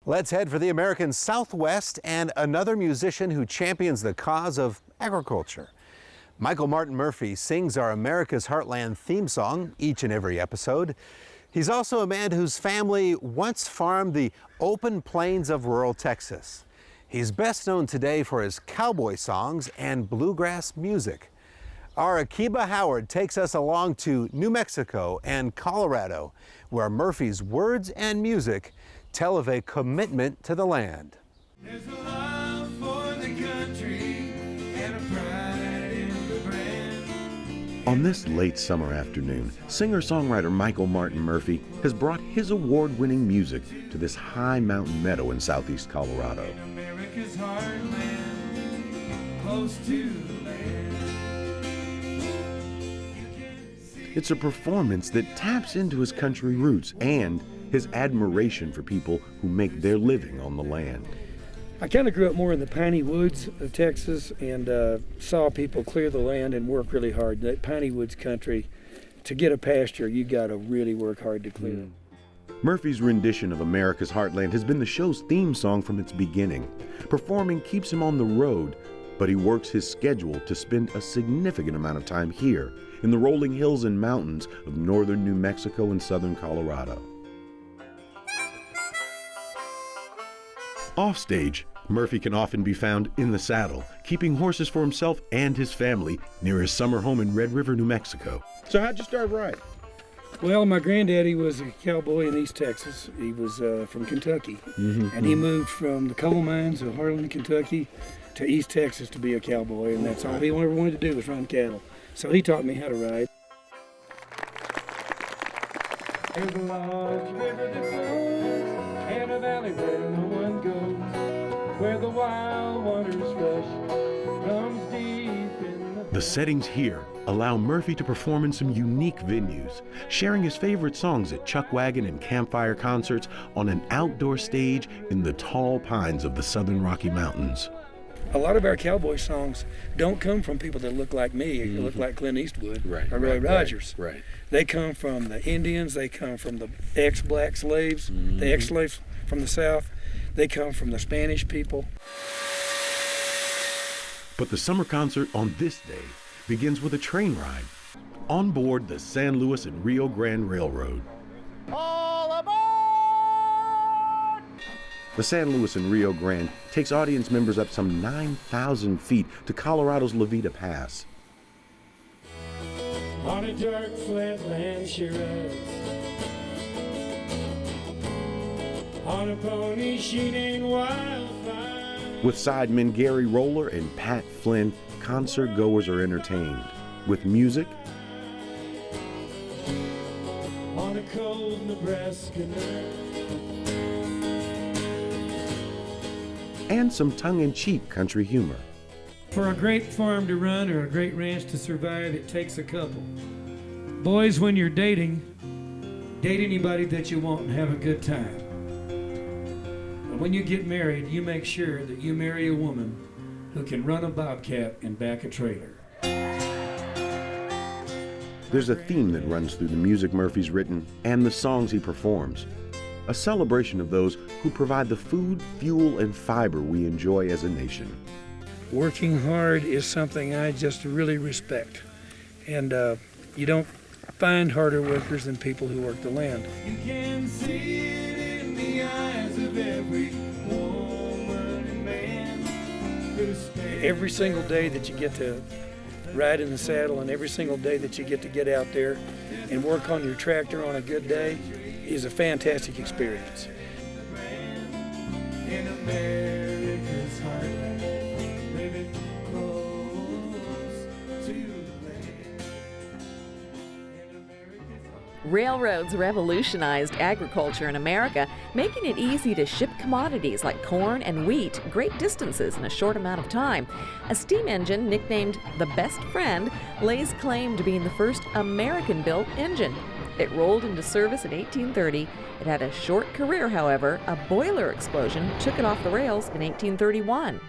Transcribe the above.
Let's head for the American Southwest and another musician who champions the cause of agriculture. Michael Martin Murphey sings our America's Heartland theme song each and every episode. He's also a man whose family once farmed the open plains of rural Texas. He's best known today for his cowboy songs and bluegrass music. Our Akiba Howard takes us along to New Mexico and Colorado, where Murphy's words and music tell of a commitment to the land. There's a love for the country and a pride in the brand. On this late summer afternoon, singer-songwriter Michael Martin Murphey has brought his award-winning music to this high mountain meadow in southeast Colorado. America's heartland, close to the land. It's a performance that taps into his country roots and his admiration for people who make their living on the land. I kind of grew up more in the piney woods of Texas and saw people clear the land and work really hard. That piney woods country, to get a pasture, you got to really work hard to clear it. Murphy's rendition of America's Heartland has been the show's theme song from its beginning. Performing keeps him on the road, but he works his schedule to spend a significant amount of time here in the rolling hills and mountains of northern New Mexico and southern Colorado. Offstage, Murphy can often be found in the saddle, keeping horses for himself and his family near his summer home in Red River, New Mexico. So how'd you start riding? Well, my granddaddy was a cowboy in East Texas. He was from Kentucky, and he moved from the coal mines of Heartland, Kentucky, to East Texas to be a cowboy, and that's all he ever wanted to do was run cattle. So he taught me how to ride. There's a large river that flows, and a valley where no one goes, where the wild waters rush, comes deep in The settings here allow Murphy to perform in some unique venues, sharing his favorite songs at chuck wagon and campfire concerts on an outdoor stage in the tall pines of the southern Rocky Mountains. A lot of our cowboy songs don't come from people that look like me, or look like Clint Eastwood or Roy Rogers. Right. They come from the Indians, they come from the ex-black slaves, the ex-slaves from the South, they come from the Spanish people. But the summer concert on this day begins with a train ride on board the San Luis and Rio Grande Railroad. All aboard! The San Luis and Rio Grande takes audience members up some 9,000 feet to Colorado's La Veta Pass. On a dark flat land she rides, on a pony she named Wildfire. With sidemen Gary Roller and Pat Flynn, concert goers are entertained with music, On a cold Nebraska night, and some tongue-in-cheek country humor. For a great farm to run or a great ranch to survive, it takes a couple. Boys, when you're dating, date anybody that you want and have a good time. But when you get married, you make sure that you marry a woman who can run a bobcat and back a trailer. There's a theme that runs through the music Murphy's written and the songs he performs. A celebration of those who provide the food, fuel, and fiber we enjoy as a nation. Working hard is something I just really respect. And you don't find harder workers than people who work the land. you can see it in the eyes of every woman and man who stands. Every single day that you get to ride in the saddle and every single day that you get out there and work on your tractor on a good day is a fantastic experience. In America's heartland, living close to the land. In America's heartland. Railroads revolutionized agriculture in America, making it easy to ship commodities like corn and wheat great distances in a short amount of time. A steam engine nicknamed the Best Friend lays claim to being the first American-built engine. It rolled into service in 1830. It had a short career, however. A boiler explosion took it off the rails in 1831.